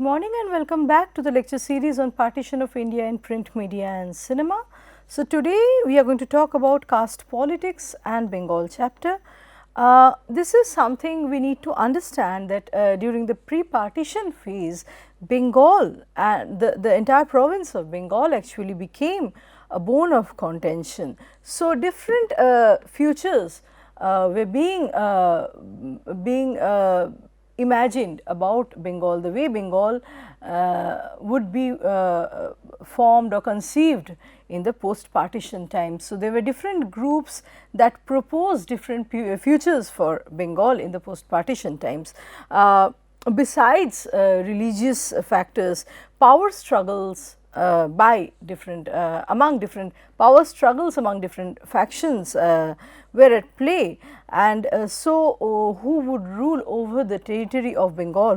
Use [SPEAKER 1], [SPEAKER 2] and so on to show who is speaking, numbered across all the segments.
[SPEAKER 1] morning and welcome back to the lecture series on partition of India in print media and cinema. So, today we are going to talk about caste politics and Bengal chapter. This is something we need to understand that during the pre-partition phase, Bengal and the entire province of Bengal actually became a bone of contention. So, different futures were being imagined about Bengal, the way Bengal would be formed or conceived in the post-partition times. So, there were different groups that proposed different futures for Bengal in the post-partition times. Besides religious factors, power struggles by different among different power struggles among different factions were at play, and who would rule over the territory of Bengal,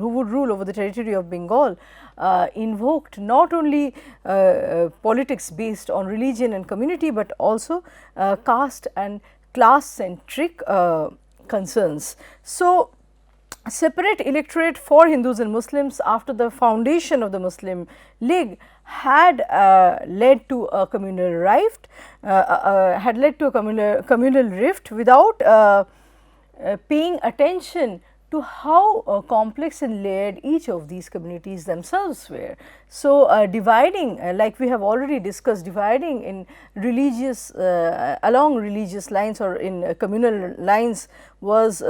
[SPEAKER 1] invoked not only politics based on religion and community, but also caste and class centric concerns. So, separate electorate for Hindus and Muslims after the foundation of the Muslim League had led to a communal rift, without paying attention to how complex and layered each of these communities themselves were. So, dividing like we have already discussed, dividing in religious along religious lines or in communal lines was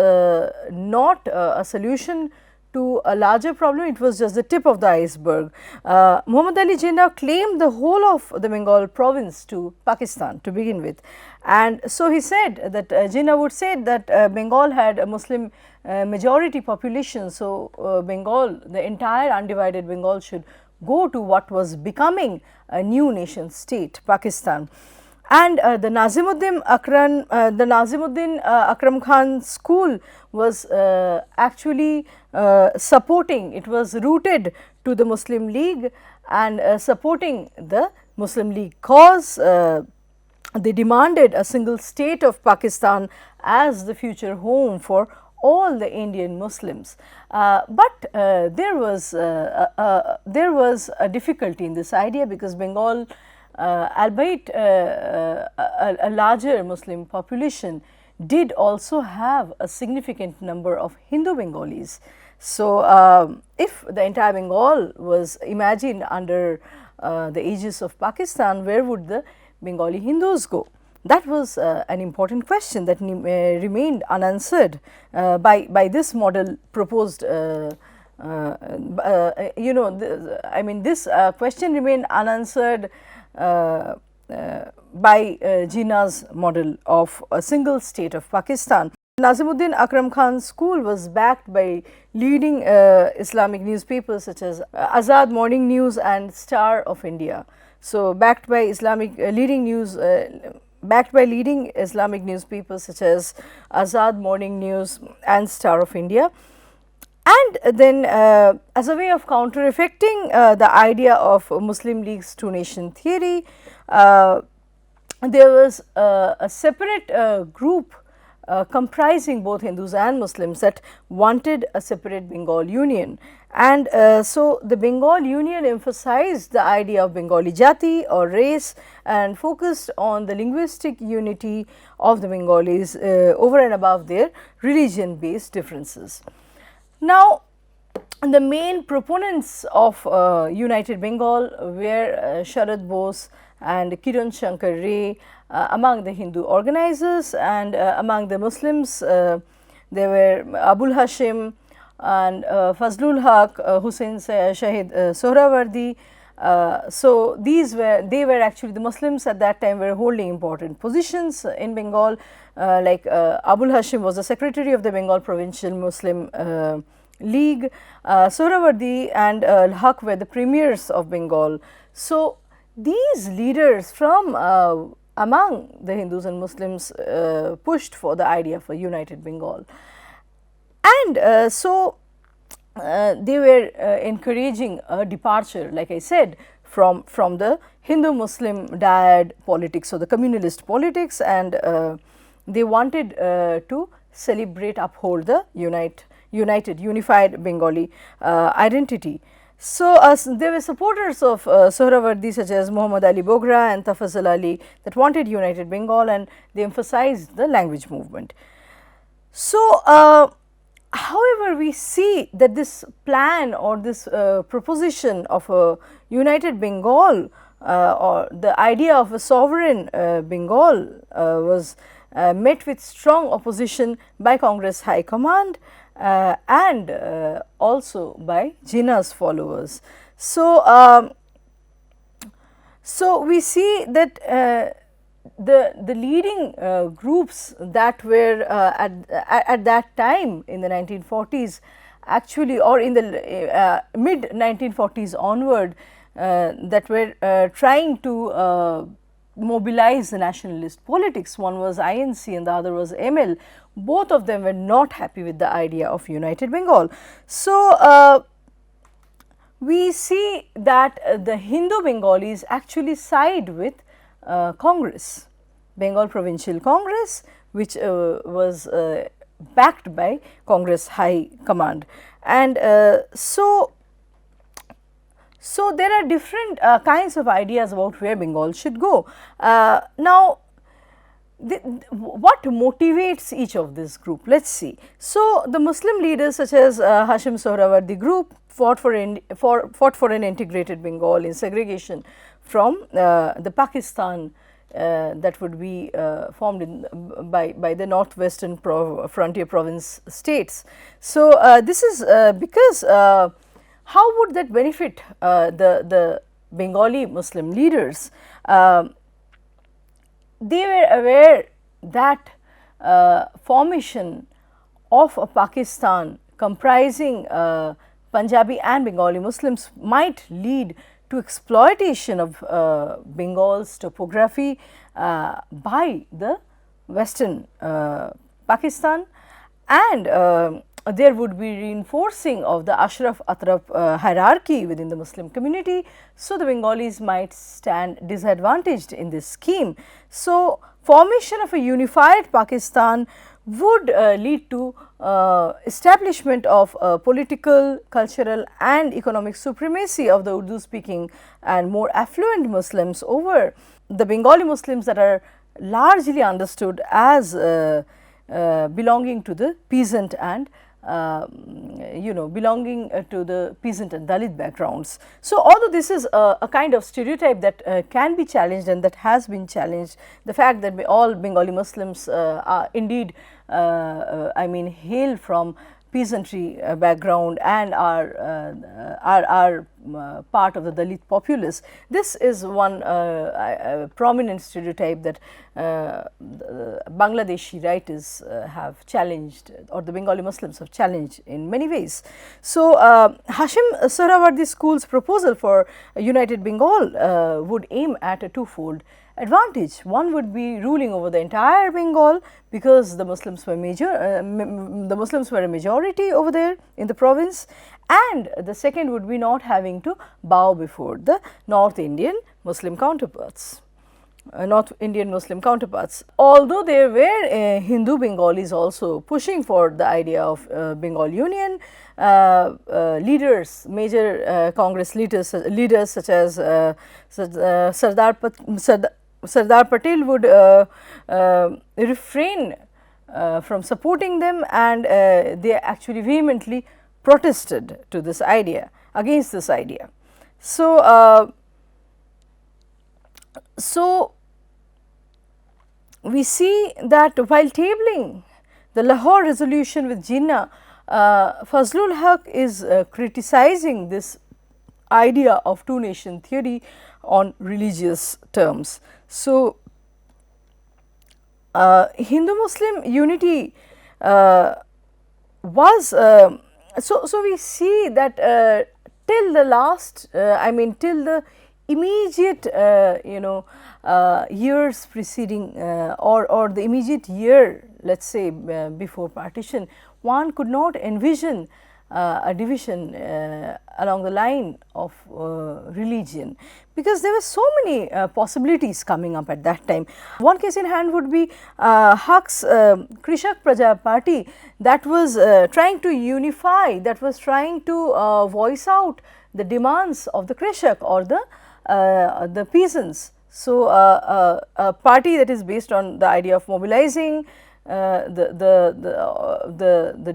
[SPEAKER 1] not a solution to a larger problem. It was just the tip of the iceberg. Muhammad Ali Jinnah claimed the whole of the Bengal province to Pakistan to begin with, and so he said that Jinnah would say that Bengal had a Muslim majority population. So, Bengal, the entire undivided Bengal should go to what was becoming a new nation state, Pakistan. And the Nazimuddin Akram Khan school was actually supporting, it was rooted to the Muslim League and supporting the Muslim League cause. They demanded a single state of Pakistan as the future home for all the Indian Muslims, but there was a difficulty in this idea, because Bengal, albeit a larger Muslim population, did also have a significant number of Hindu Bengalis. So, if the entire Bengal was imagined under the aegis of Pakistan, where would the Bengali Hindus go? That was an important question that remained unanswered by this model proposed. This question remained unanswered by Jinnah's model of a single state of Pakistan. Nazimuddin Akram Khan school was backed by leading Islamic newspapers such as Azad Morning News and Star of India. So, backed by leading Islamic newspapers such as Azad Morning News and Star of India. And then as a way of counter effecting the idea of Muslim League's two nation theory, there was a separate group comprising both Hindus and Muslims that wanted a separate Bengal Union. And so, the Bengal Union emphasized the idea of Bengali Jati or race and focused on the linguistic unity of the Bengalis over and above their religion based differences. Now, the main proponents of United Bengal were Sharad Bose and Kiran Shankar Ray among the Hindu organizers, and among the Muslims there were Abul Hashim and Fazlul Haq, Hussain Shahid Sohrawardi. So, they were actually the Muslims at that time were holding important positions in Bengal, like Abul Hashim was the secretary of the Bengal Provincial Muslim League, Sohrawardi and Haq were the premiers of Bengal. So, these leaders from among the Hindus and Muslims pushed for the idea of a united Bengal, and they were encouraging a departure, like I said, from the Hindu Muslim dyad politics or the communalist politics, and they wanted to celebrate, uphold the unified Bengali identity. So, there were supporters of Sohrawardi such as Muhammad Ali Bogra and Tafazzal Ali that wanted united Bengal, and they emphasized the language movement. So, however, we see that this plan or this proposition of a united Bengal or the idea of a sovereign Bengal was met with strong opposition by Congress High Command and also by Jinnah's followers. So, we see that the leading groups that were at that time in the 1940s actually, or in the mid 1940s onward, that were trying to mobilize the nationalist politics. One was INC and the other was ML. Both of them were not happy with the idea of united Bengal. So, we see that the Hindu Bengalis actually side with Congress, Bengal Provincial Congress, which was backed by Congress High Command. And so there are different kinds of ideas about where Bengal should go. Now, what motivates each of this group? Let us see. So, the Muslim leaders such as Hashim Sohrawardi group fought for an integrated Bengal in segregation from the Pakistan that would be formed by the northwestern frontier province states. So, this is because how would that benefit the Bengali Muslim leaders? They were aware that formation of a Pakistan comprising Punjabi and Bengali Muslims might lead to exploitation of Bengal's topography by the western Pakistan, and there would be reinforcing of the Ashraf Atraf hierarchy within the Muslim community. So, the Bengalis might stand disadvantaged in this scheme. So, formation of a unified Pakistan would lead to establishment of political, cultural and economic supremacy of the Urdu speaking and more affluent Muslims over the Bengali Muslims that are largely understood as belonging to the peasant and belonging to the peasant and Dalit backgrounds. So, although this is a kind of stereotype that can be challenged and that has been challenged, the fact that all Bengali Muslims are indeed hail from peasantry background and are part of the Dalit populace. This is one prominent stereotype that Bangladeshi writers have challenged, or the Bengali Muslims have challenged in many ways. So, Hashim Sohrawardi School's proposal for a united Bengal would aim at a twofold advantage. One would be ruling over the entire Bengal, because the Muslims were a majority over there in the province, and the second would be not having to bow before the North Indian Muslim counterparts. Although there were Hindu Bengalis also pushing for the idea of Bengal Union, major Congress leaders such as Sardar Patel would refrain from supporting them, and they actually vehemently protested to this idea, against this idea. So, we see that while tabling the Lahore resolution with Jinnah, Fazlul Haq is criticizing this idea of two nation theory on religious terms. So, Hindu Muslim unity was so we see that till the last till the immediate years preceding or the immediate year, let us say before partition, one could not envision a division along the line of religion, because there were so many possibilities coming up at that time. One case in hand would be Haq's Krishak Praja Party that was trying to unify, that was trying to voice out the demands of the Krishak or the peasants. So, a party that is based on the idea of mobilizing the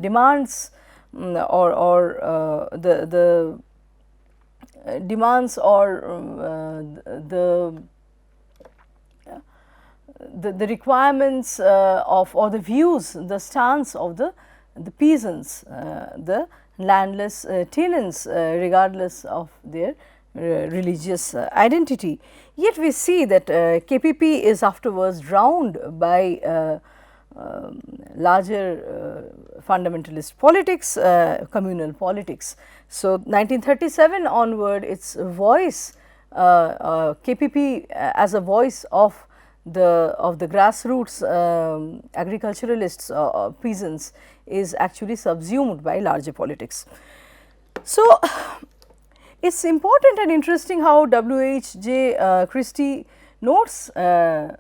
[SPEAKER 1] demands or the demands or the requirements of or the views, the stance of the peasants, the landless tenants, regardless of their religious identity. Yet we see that KPP is afterwards drowned by larger fundamentalist politics, communal politics. So, 1937 onward, its voice, KPP as a voice of the grassroots agriculturalists, peasants, is actually subsumed by larger politics. So, it is important and interesting how W.H.J. Christie notes in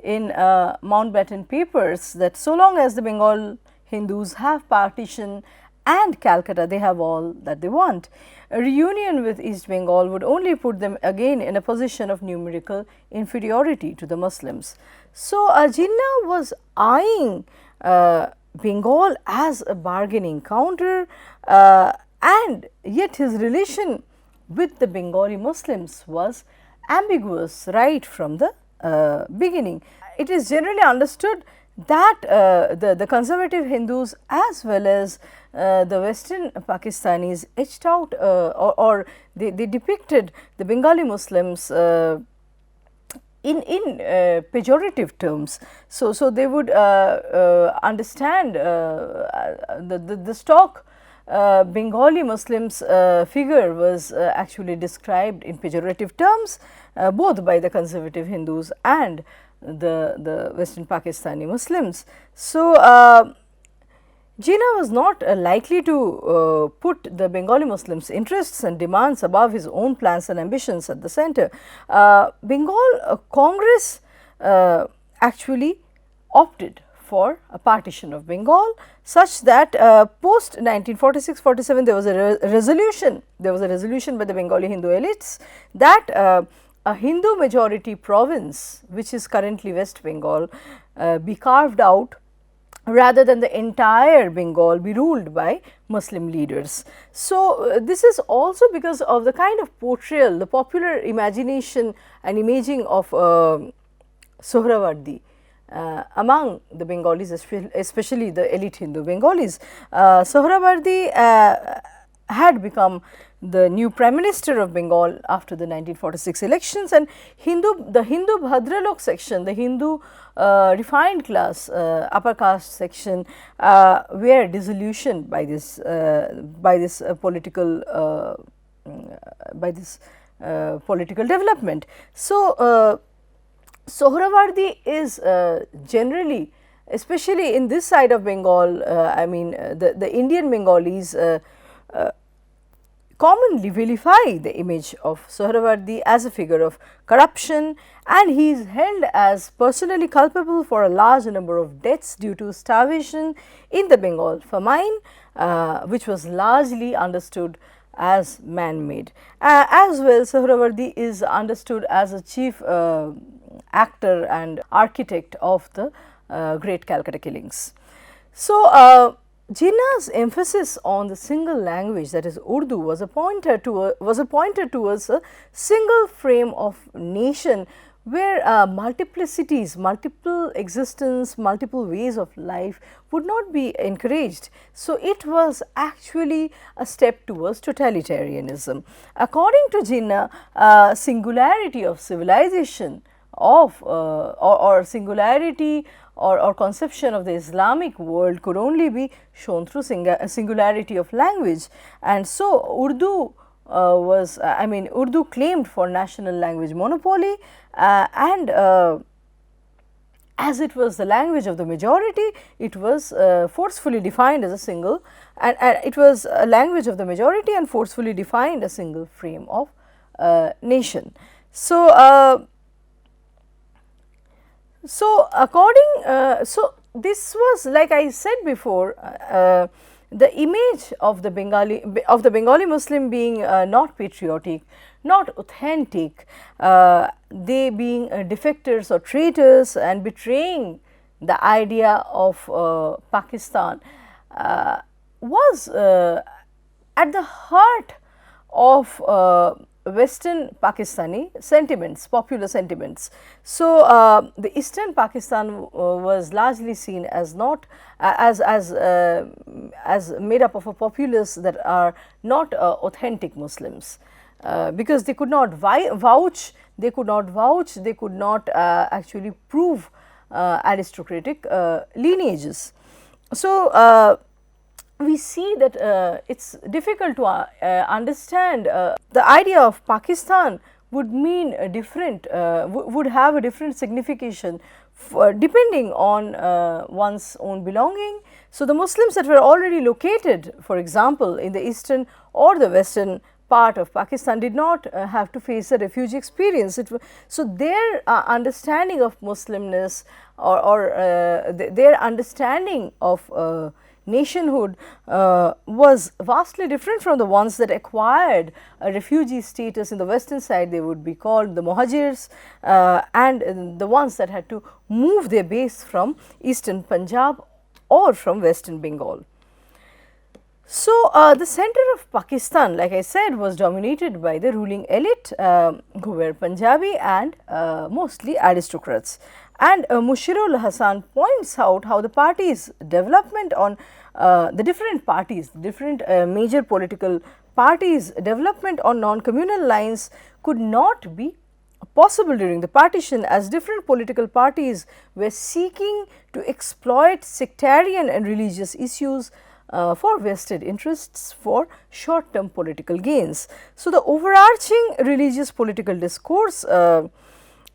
[SPEAKER 1] Mountbatten papers that so long as the Bengal Hindus have partition and Calcutta, they have all that they want. A reunion with East Bengal would only put them again in a position of numerical inferiority to the Muslims. So, Jinnah was eyeing Bengal as a bargaining counter, and yet his relation with the Bengali Muslims was ambiguous right from the beginning. It is generally understood that the conservative Hindus as well as the Western Pakistanis etched out or they depicted the Bengali Muslims in pejorative terms. So, they would understand the stock Bengali Muslims figure was actually described in pejorative terms both by the conservative Hindus and the Western Pakistani Muslims. So, Jinnah was not likely to put the Bengali Muslims' interests and demands above his own plans and ambitions at the center. Bengal Congress actually opted for a partition of Bengal, such that post 1946-47 there was a resolution by the Bengali Hindu elites that a Hindu majority province, which is currently West Bengal, be carved out rather than the entire Bengal be ruled by Muslim leaders. So, this is also because of the kind of portrayal, the popular imagination and imaging of Sohrawardi among the Bengalis, especially the elite Hindu Bengalis. Sohrawardi had become the new Prime Minister of Bengal after the 1946 elections, and the Hindu Bhadralok section, the Hindu refined class upper caste section were disillusioned by this political development. So, Sohrawardi is generally, especially in this side of Bengal, I mean the Indian Bengalis commonly vilify the image of Sohrawardi as a figure of corruption, and he is held as personally culpable for a large number of deaths due to starvation in the Bengal famine, which was largely understood as man-made. As well, Sohrawardi is understood as a chief actor and architect of the great Calcutta killings. So, Jinnah's emphasis on the single language, that is Urdu, was a pointer towards a single frame of nation where multiplicities, multiple existence, multiple ways of life would not be encouraged. So, it was actually a step towards totalitarianism. According to Jinnah, singularity of civilization of or singularity or conception of the Islamic world could only be shown through singularity of language, and so Urdu Urdu claimed for national language monopoly, and as it was the language of the majority, it was forcefully defined as a single, and it was a language of the majority and forcefully defined a single frame of nation. So, so this was, like I said before, the image of the Bengali Muslim being not patriotic, not authentic, they being defectors or traitors and betraying the idea of Pakistan was at the heart of Western Pakistani sentiments, popular sentiments. So, the Eastern Pakistan was largely seen as not as made up of a populace that are not authentic Muslims, because they could not vouch, they could not actually prove aristocratic lineages. So, we see that it is difficult to understand the idea of Pakistan would mean a different, would have a different signification depending on one's own belonging. So, the Muslims that were already located, for example, in the eastern or the western part of Pakistan did not have to face a refugee experience. So, their understanding of Muslimness or their understanding of nationhood was vastly different from the ones that acquired a refugee status in the western side. They would be called the Muhajirs, and the ones that had to move their base from eastern Punjab or from western Bengal. So, the center of Pakistan, like I said, was dominated by the ruling elite who were Punjabi and mostly aristocrats. And Mushirul Hasan points out how the party's development on the different parties, different major political parties development on non-communal lines could not be possible during the partition, as different political parties were seeking to exploit sectarian and religious issues for vested interests for short term political gains. So, the overarching religious political discourse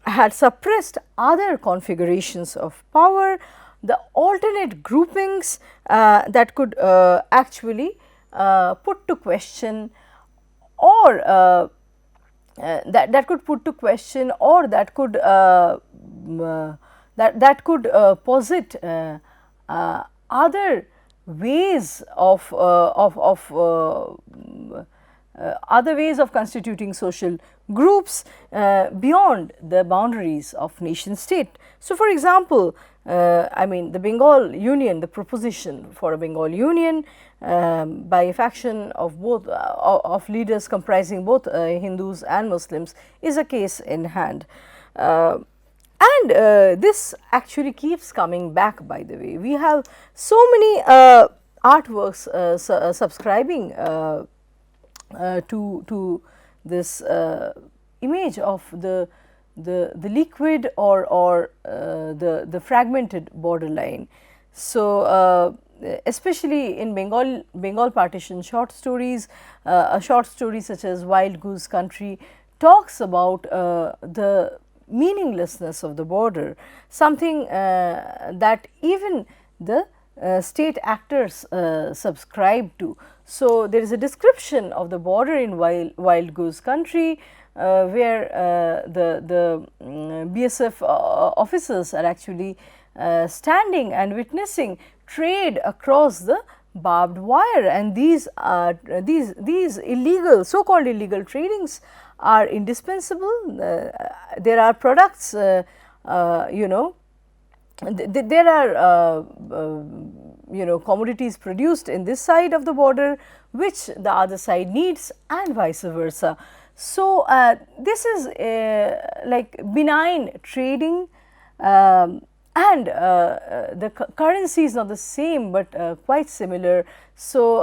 [SPEAKER 1] had suppressed other configurations of power, the alternate groupings that could actually put to question or that could put to question or that could posit other ways of other ways of constituting social groups beyond the boundaries of nation state. So, for example, I mean the Bengal Union, the proposition for a Bengal Union by a faction of both of leaders comprising both Hindus and Muslims is a case in hand. And this actually keeps coming back, by the way. We have so many artworks subscribing to this image of the liquid or the fragmented borderline. So, especially in Bengal partition short stories, a short story such as Wild Goose Country talks about the meaninglessness of the border, something that even the state actors subscribe to. So, there is a description of the border in Wild Goose Country where the BSF officers are actually standing and witnessing trade across the barbed wire, and these illegal, so called illegal tradings are indispensable. There are products, you know, there are commodities produced in this side of the border which the other side needs, and vice versa. So, this is like benign trading, and the currency is not the same, but quite similar. So,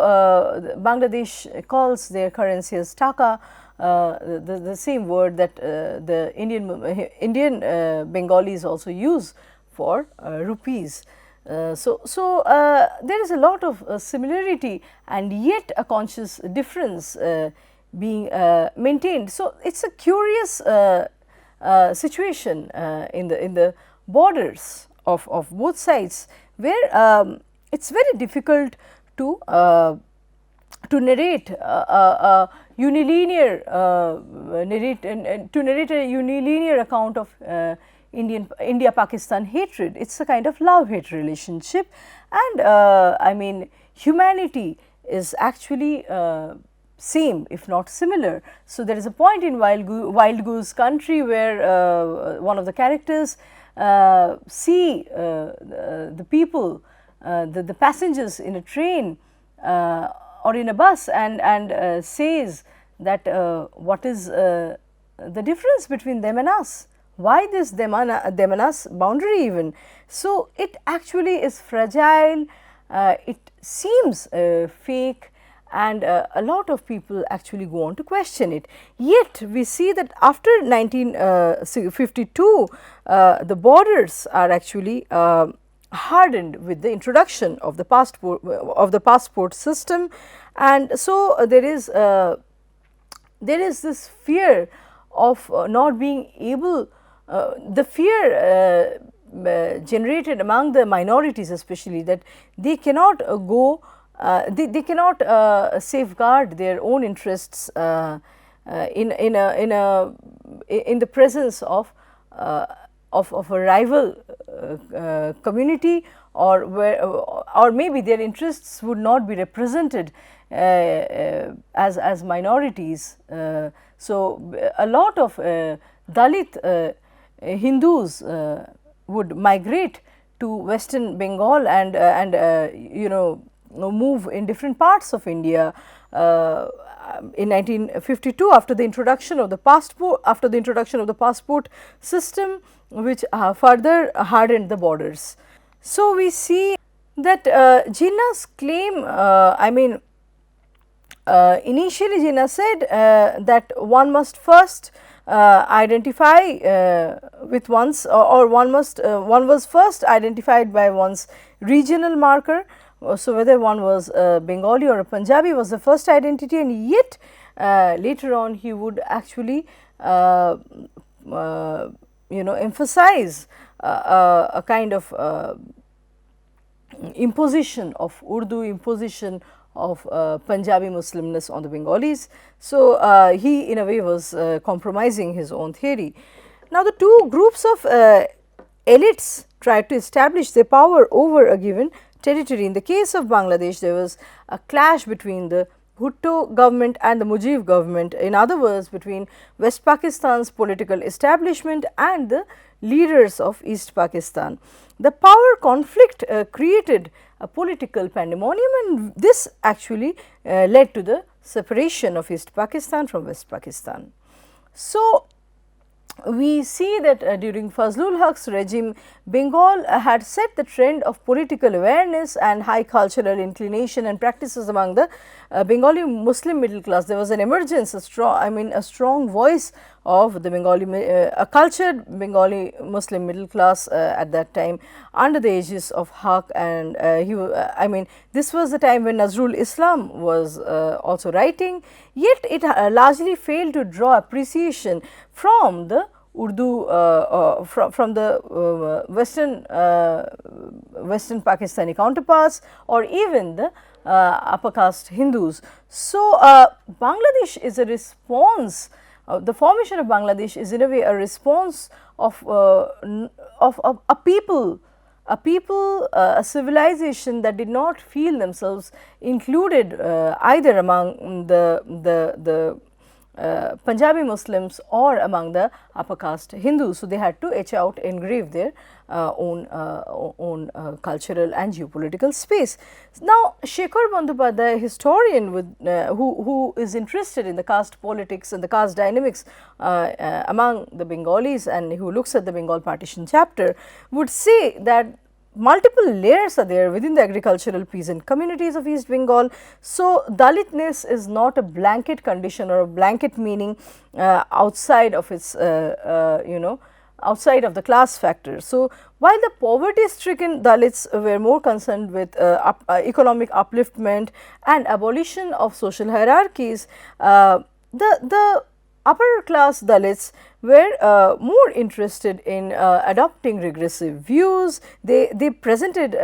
[SPEAKER 1] Bangladesh calls their currency as taka, the same word that the Indian Bengalis also use for rupees. So, there is a lot of similarity and yet a conscious difference being maintained. So, it is a curious situation in the borders of both sides, where it is very difficult to narrate unilinear to narrate a unilinear account of India-Pakistan hatred. It is a kind of love-hate relationship, and I mean humanity is actually same if not similar. So, there is a point in Wild Goose Country where one of the characters see the people, the passengers in a train or in a bus, and says that what is the difference between them and us, why this them and us boundary even. So, it actually is fragile, it seems fake, and a lot of people actually go on to question it. Yet, we see that after 1952, the borders are actually hardened with the introduction of the passport system, and so there is this fear of not being able, the fear generated among the minorities especially, that they cannot go, they cannot safeguard their own interests in the presence of a rival community, or maybe their interests would not be represented as minorities. So, a lot of Dalit Hindus would migrate to Western Bengal and move in different parts of India. In 1952, after the introduction of the passport system, which further hardened the borders. So, we see that Jinnah's claim, I mean initially Jinnah said that one must first identify with one's, or one was first identified by one's regional marker. So, whether one was Bengali or a Punjabi was the first identity, and yet later on he would actually emphasize a kind of imposition of Urdu, imposition of Punjabi Muslimness on the Bengalis. So, he in a way was compromising his own theory. Now, the two groups of elites tried to establish their power over a given territory. In the case of Bangladesh, there was a clash between the Bhutto government and the Mujib government, in other words between West Pakistan's political establishment and the leaders of East Pakistan. The power conflict created a political pandemonium, and this actually led to the separation of East Pakistan from West Pakistan. So, we see that during Fazlul Huq's regime, Bengal had set the trend of political awareness and high cultural inclination and practices among the Bengali Muslim middle class. There was an emergence, a strong voice of the Bengali, a cultured Bengali Muslim middle class at that time under the aegis of Huq, and this was the time when Nazrul Islam was also writing, yet it largely failed to draw appreciation from the Urdu, from the Western Pakistani counterparts, or even the upper caste Hindus. So, Bangladesh is a response, the formation of Bangladesh is in a way a response of a people, a civilization that did not feel themselves included either among the Punjabi Muslims or among the upper caste Hindus. So, they had to etch out, engrave their own cultural and geopolitical space. Now, Shekhar Bandyopadhyay, historian who is interested in the caste politics and the caste dynamics among the Bengalis, and who looks at the Bengal partition chapter, would say that multiple layers are there within the agricultural peasant communities of East Bengal. So, Dalitness is not a blanket condition or a blanket meaning outside of its outside of the class factor. So, while the poverty stricken Dalits were more concerned with economic upliftment and abolition of social hierarchies, the upper class Dalits were more interested in adopting regressive views. They presented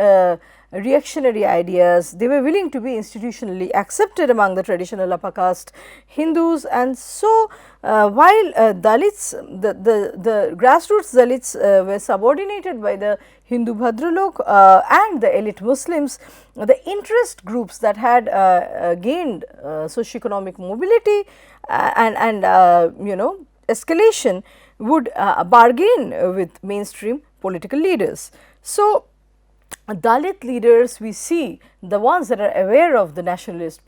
[SPEAKER 1] reactionary ideas. They were willing to be institutionally accepted among the traditional upper caste Hindus, and so while Dalits, the grassroots Dalits were subordinated by the Hindu Bhadralok and the elite Muslims, the interest groups that had gained socio-economic mobility and escalation would bargain with mainstream political leaders. So, Dalit leaders, we see the ones that are aware of the nationalist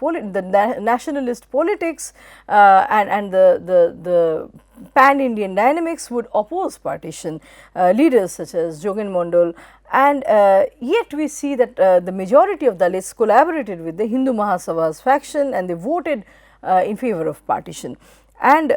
[SPEAKER 1] politics and the pan-Indian dynamics would oppose partition. Leaders such as Jogen Mondal, and yet we see that the majority of Dalits collaborated with the Hindu Mahasabha's faction, and they voted in favor of partition. And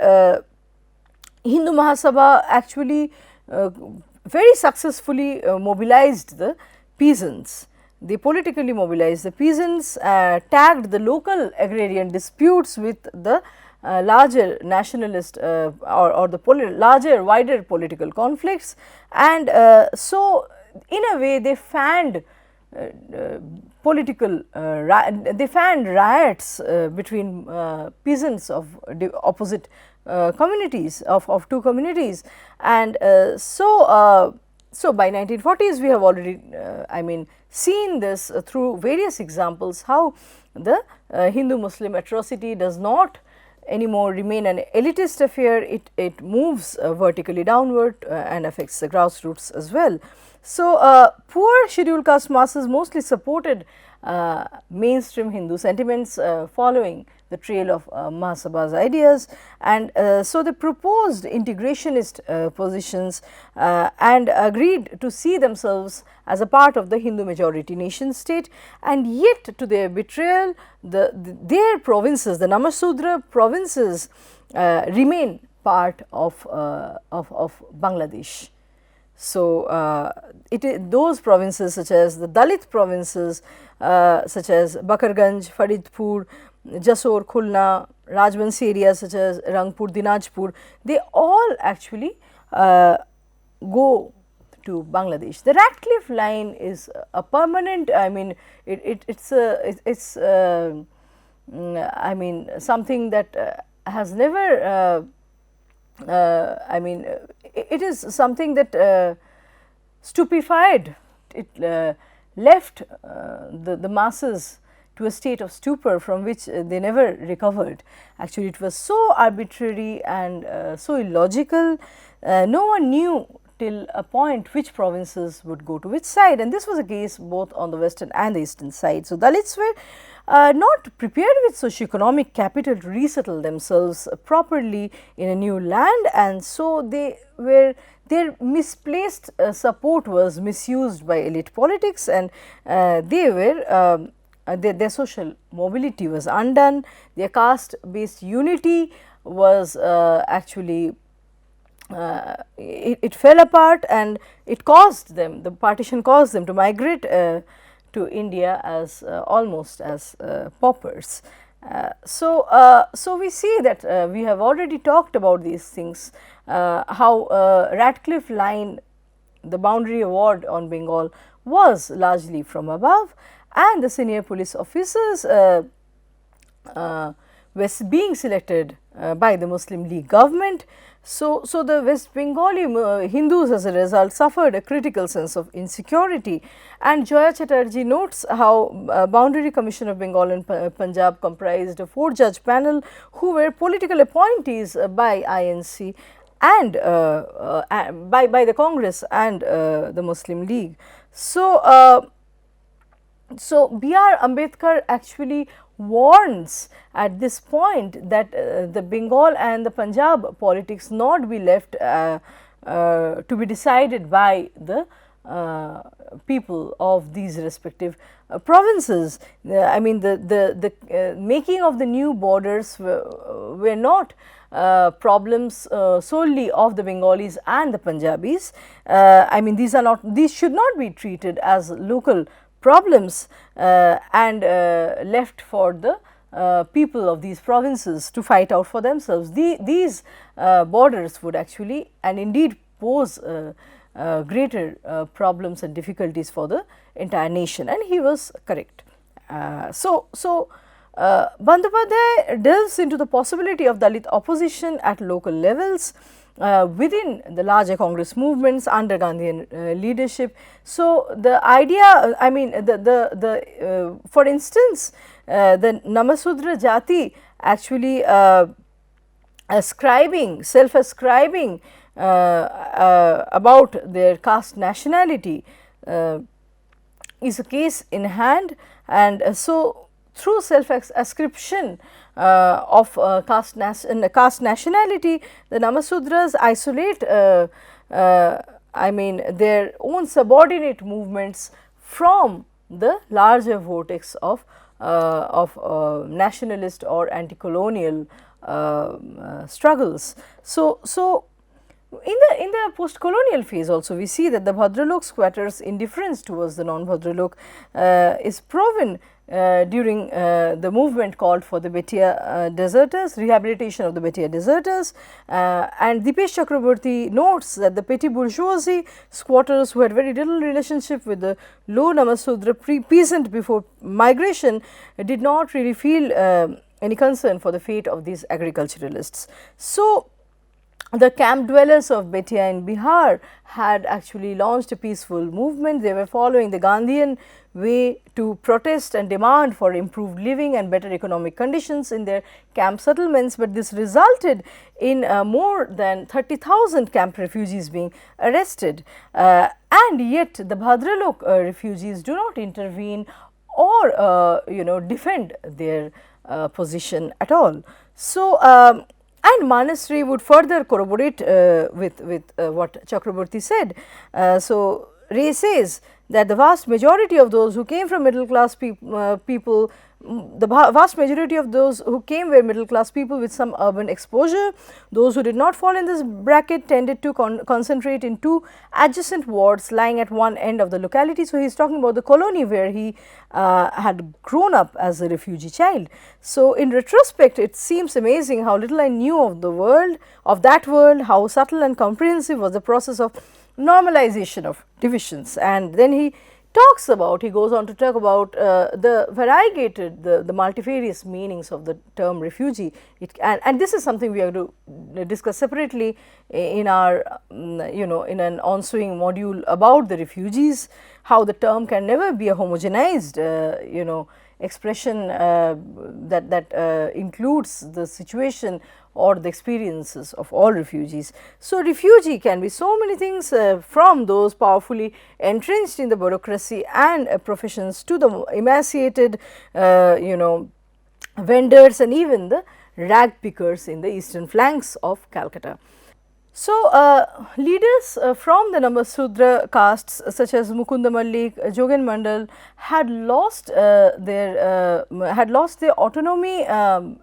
[SPEAKER 1] Hindu Mahasabha actually very successfully mobilized the peasants. They politically mobilized the peasants, tagged the local agrarian disputes with the larger nationalist or the larger wider political conflicts, and so in a way they fanned political they fanned riots between peasants of opposite communities of two communities, and so by 1940s we have already seen this through various examples, how the Hindu Muslim atrocity does not anymore remain an elitist affair, it moves vertically downward and affects the grassroots as well. So, poor scheduled caste masses mostly supported mainstream Hindu sentiments following the trail of Mahasabha's ideas, and so they proposed integrationist positions and agreed to see themselves as a part of the Hindu majority nation state, and yet to their betrayal their provinces, the Namasudra provinces remain part of Bangladesh. So, those provinces such as the Dalit provinces such as Bakarganj, Faridpur, Jasor, Khulna, Rajbansi areas such as Rangpur, Dinajpur, they all actually go to Bangladesh. The Ratcliffe line is a permanent, it's something that has never it is something that stupefied, it left the masses to a state of stupor from which they never recovered. Actually, it was so arbitrary and so illogical, no one knew till a point which provinces would go to which side, and this was a case both on the western and the eastern side. So, Dalits were not prepared with socio-economic capital to resettle themselves properly in a new land, and so they were, their misplaced support was misused by elite politics, and they were their social mobility was undone, their caste based unity was actually it fell apart, and it caused them, the partition caused them to migrate to India as almost as paupers. So, we see that we have already talked about these things, how Ratcliffe line, the boundary award on Bengal was largely from above, and the senior police officers were being selected by the Muslim League government. So, the West Bengali Hindus as a result suffered a critical sense of insecurity, and Joya Chatterjee notes how Boundary Commission of Bengal and Punjab comprised a 4-judge panel who were political appointees by INC and by the Congress and the Muslim League. So, B.R. Ambedkar actually warns at this point that the Bengal and the Punjab politics not be left to be decided by the people of these respective provinces. The making of the new borders were not problems solely of the Bengalis and the Punjabis. These should not be treated as local problems and left for the people of these provinces to fight out for themselves. These borders would actually and indeed pose greater problems and difficulties for the entire nation, and he was correct. Bandyopadhyay delves into the possibility of Dalit opposition at local levels within the larger Congress movements under Gandhian leadership. So, the idea, I mean for instance, the Namasudra Jati actually self-ascribing about their caste nationality is a case in hand, and so through self-ascription of caste nationality, the Namasudras isolate I mean their own subordinate movements from the larger vortex of nationalist or anti-colonial struggles. So in the post-colonial phase also, we see that the Bhadralok squatters' indifference towards the non-Bhadralok is proven during the movement called for the Betia deserters, rehabilitation of the Betia deserters, and Dipesh Chakraborty notes that the petty bourgeoisie squatters who had very little relationship with the low Namasudra peasant before migration did not really feel any concern for the fate of these agriculturalists. So, the camp dwellers of Betia in Bihar had actually launched a peaceful movement. They were following the Gandhian way to protest and demand for improved living and better economic conditions in their camp settlements, but this resulted in more than 30,000 camp refugees being arrested, and yet the Bhadralok refugees do not intervene or defend their position at all. So, and Manasri would further corroborate with what Chakraborty said. So, Ray says that the vast majority of those who came from middle class people, the vast majority of those who came were middle class people with some urban exposure. Those who did not fall in this bracket tended to concentrate in two adjacent wards lying at one end of the locality. So, he is talking about the colony where he had grown up as a refugee child. So, in retrospect, it seems amazing how little I knew of the world, of that world, how subtle and comprehensive was the process of normalization of divisions. And then he goes on to talk about the variegated, the multifarious meanings of the term refugee. And this is something we have to discuss separately in our, in an ensuing module about the refugees, how the term can never be a homogenized, expression that includes the situation or the experiences of all refugees. So, refugee can be so many things, from those powerfully entrenched in the bureaucracy and professions to the emaciated vendors and even the rag pickers in the eastern flanks of Calcutta. So, leaders from the Namasudra castes such as Mukunda Mallik, Jogen Mandal had lost their autonomy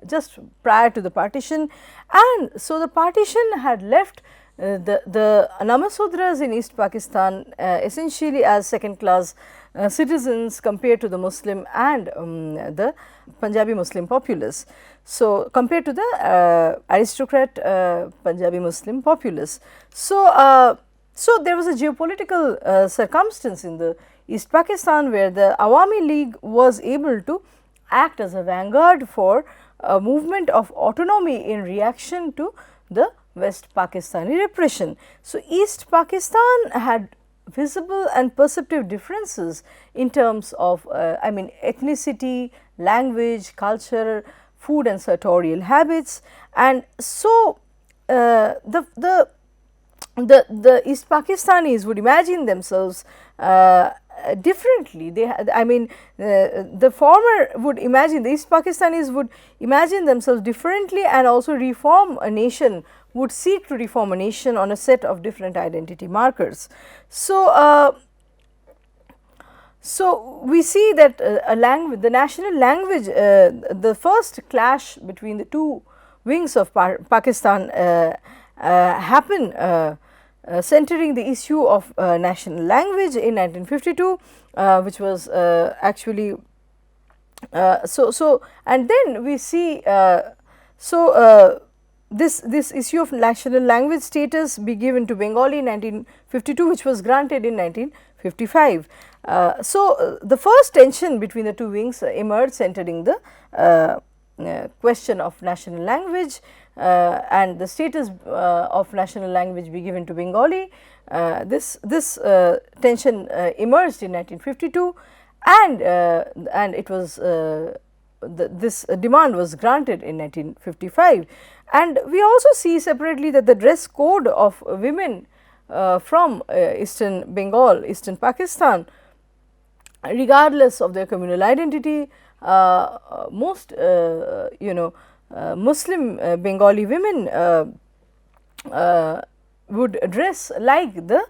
[SPEAKER 1] just prior to the partition, and so the partition had left the Namasudras in East Pakistan essentially as second class citizens compared to the Muslim and the Punjabi Muslim populace. So, compared to the aristocrat Punjabi Muslim populace. So, so there was a geopolitical circumstance in the East Pakistan where the Awami League was able to act as a vanguard for a movement of autonomy in reaction to the West Pakistani repression. So, East Pakistan had visible and perceptive differences in terms of ethnicity, language, culture, food and sartorial habits, and so the East Pakistanis would imagine themselves differently. They the former would imagine, the East Pakistanis would imagine themselves differently and also reform a nation, would seek to reform a nation on a set of different identity markers. So, so we see that the national language, the first clash between the two wings of Pakistan happened centering the issue of national language in 1952, which was actually and then we see this issue of national language status be given to Bengali in 1952, which was granted in 1955. The first tension between the two wings emerged, centering the question of national language and the status of national language be given to Bengali. This tension emerged in 1952, and it was this demand was granted in 1955. And we also see separately that the dress code of women from eastern Bengal, eastern Pakistan, regardless of their communal identity, most Muslim Bengali women would dress like the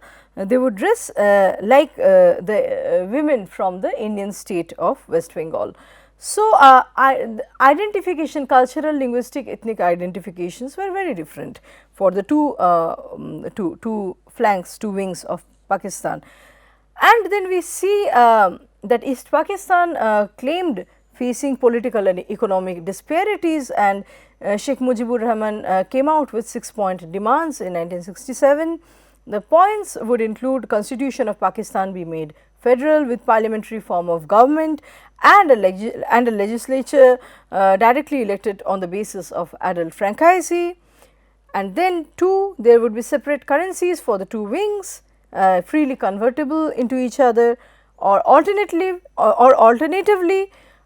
[SPEAKER 1] women from the Indian state of West Bengal. So, identification, cultural, linguistic, ethnic identifications were very different for the two flanks, two wings of Pakistan. And then we see that East Pakistan claimed facing political and economic disparities, and Sheikh Mujibur Rahman came out with 6-point demands in 1967. The points would include Constitution of Pakistan be made federal with parliamentary form of government, and a legislature directly elected on the basis of adult franchise. And then 2, there would be separate currencies for the two wings, freely convertible into each other, or alternatively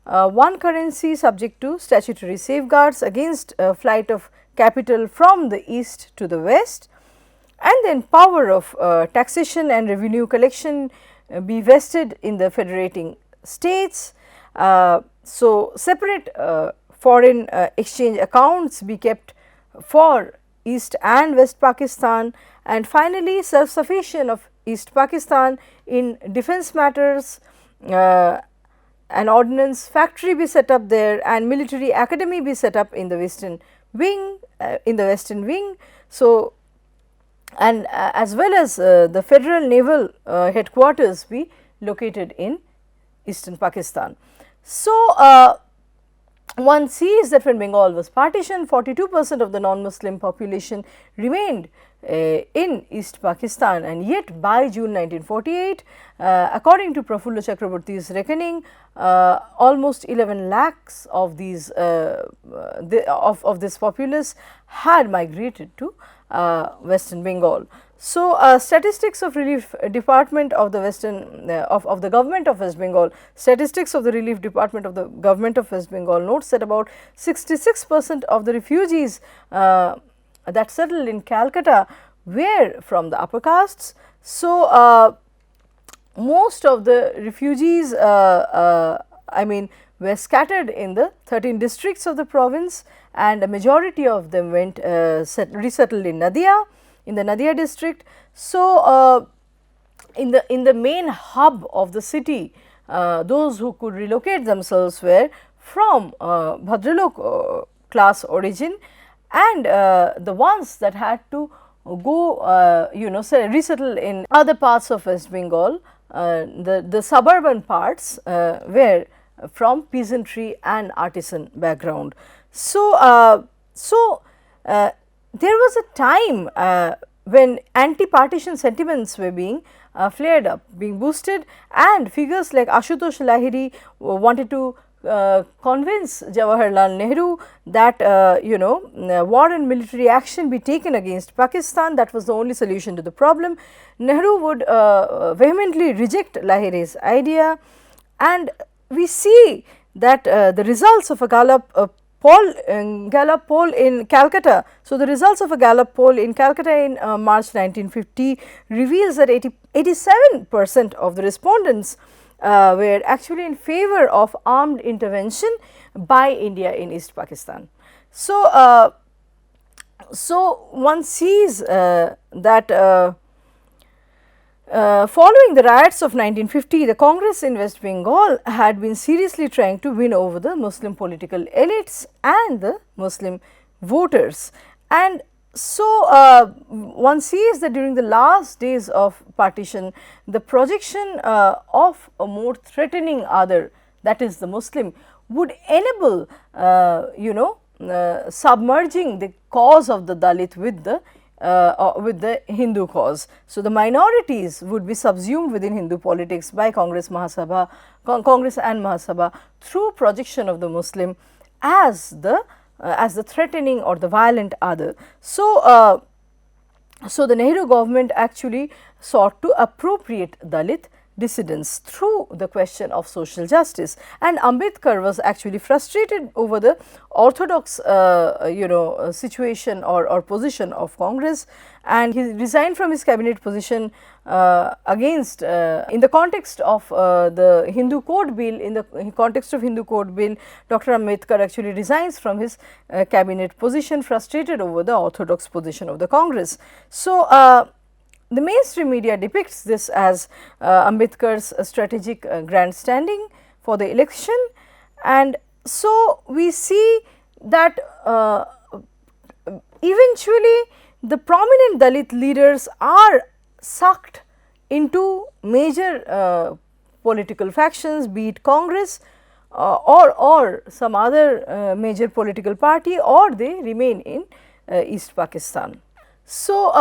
[SPEAKER 1] one currency subject to statutory safeguards against flight of capital from the east to the west, and then power of taxation and revenue collection be vested in the federating states. So, separate foreign exchange accounts be kept for East and West Pakistan, and finally, self-sufficient of East Pakistan in defense matters, an ordnance factory be set up there, and military academy be set up in the western wing, So, and as well as the federal naval headquarters be located in eastern Pakistan. So, one sees that when Bengal was partitioned, 42% of the non-Muslim population remained in East Pakistan, and yet by June 1948, according to Prafulla Chakraborty's reckoning, almost 11 lakhs of these of this populace had migrated to Western Bengal. So, statistics of relief department of the western of the government of West Bengal, statistics of the relief department of the government of West Bengal notes that about 66% of the refugees that settled in Calcutta were from the upper castes. So, most of the refugees were scattered in the 13 districts of the province, and a majority of them went resettled in Nadia, in the Nadia district. So, in the main hub of the city, those who could relocate themselves were from Bhadralok class origin, and the ones that had to go resettle in other parts of West Bengal, the suburban parts were from peasantry and artisan background. So, there was a time when anti-partition sentiments were being flared up, being boosted, and figures like Ashutosh Lahiri wanted to convince Jawaharlal Nehru that war and military action be taken against Pakistan. That was the only solution to the problem. Nehru would vehemently reject Lahiri's idea, and we see that the results of a Gallup poll in Calcutta. So, the results of a Gallup poll in Calcutta in March 1950 reveals that 87% of the respondents were actually in favor of armed intervention by India in East Pakistan. So, one sees that following the riots of 1950, the Congress in West Bengal had been seriously trying to win over the Muslim political elites and the Muslim voters. And so, one sees that during the last days of partition, the projection of a more threatening other, that is the Muslim, would enable submerging the cause of the Dalit with the Hindu cause. So, the minorities would be subsumed within Hindu politics by Congress and Mahasabha through projection of the Muslim as the threatening or the violent other. So, so the Nehru government actually sought to appropriate Dalit dissidents through the question of social justice, and Ambedkar was actually frustrated over the orthodox situation or position of Congress, and he resigned from his cabinet position against in the context of the Hindu Code Bill. In the context of Hindu Code Bill, Dr. Ambedkar actually resigns from his cabinet position, frustrated over the orthodox position of the Congress. So, the mainstream media depicts this as Ambedkar's strategic grandstanding for the election, and so we see that eventually the prominent Dalit leaders are sucked into major political factions, be it Congress or some other major political party, or they remain in East Pakistan. So,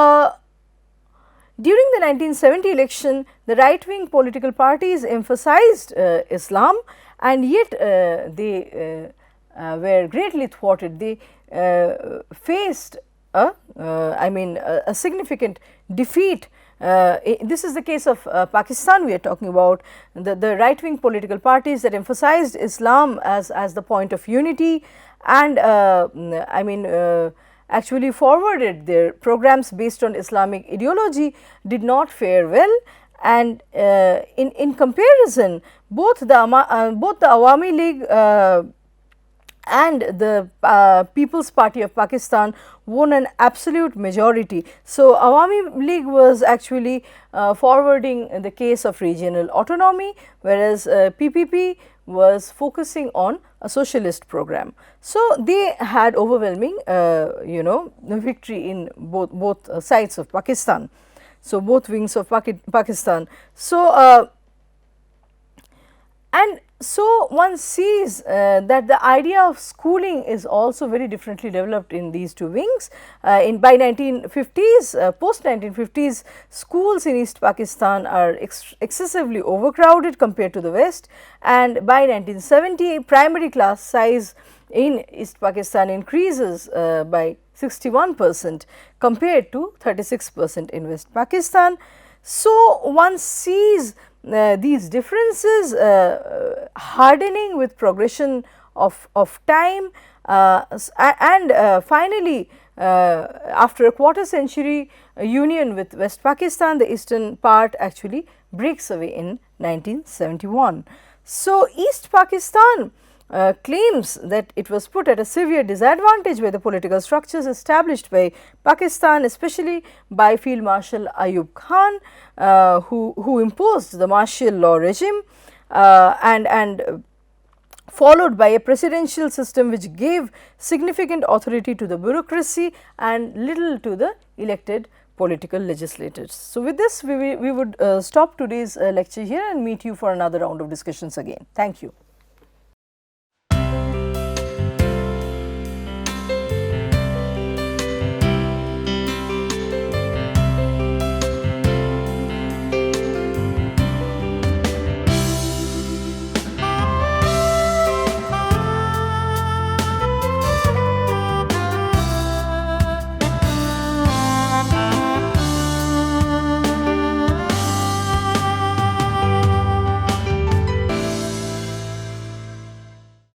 [SPEAKER 1] during the 1970 election, the right wing political parties emphasized Islam, and yet they were greatly thwarted. They faced a significant defeat. This is the case of Pakistan we are talking about. The right wing political parties that emphasized Islam as the point of unity, and actually forwarded their programs based on Islamic ideology, did not fare well, and in comparison both the Awami League and the People's Party of Pakistan won an absolute majority. So, Awami League was actually forwarding the case of regional autonomy, whereas PPP was focusing on a socialist program. So, they had overwhelming victory in both sides of Pakistan. So, both wings of Pakistan. So, and so one sees that the idea of schooling is also very differently developed in these two wings. By 1950s, post 1950s, schools in East Pakistan are excessively overcrowded compared to the West, and by 1970, primary class size in East Pakistan increases by 61% compared to 36% in West Pakistan. So, one sees these differences hardening with progression of time, and finally, after a quarter century union with West Pakistan, the eastern part actually breaks away in 1971. So, East Pakistan claims that it was put at a severe disadvantage by the political structures established by Pakistan, especially by Field Marshal Ayub Khan, who imposed the martial law regime, and followed by a presidential system which gave significant authority to the bureaucracy and little to the elected political legislators. So, with this we would stop today's lecture here and meet you for another round of discussions again. Thank you.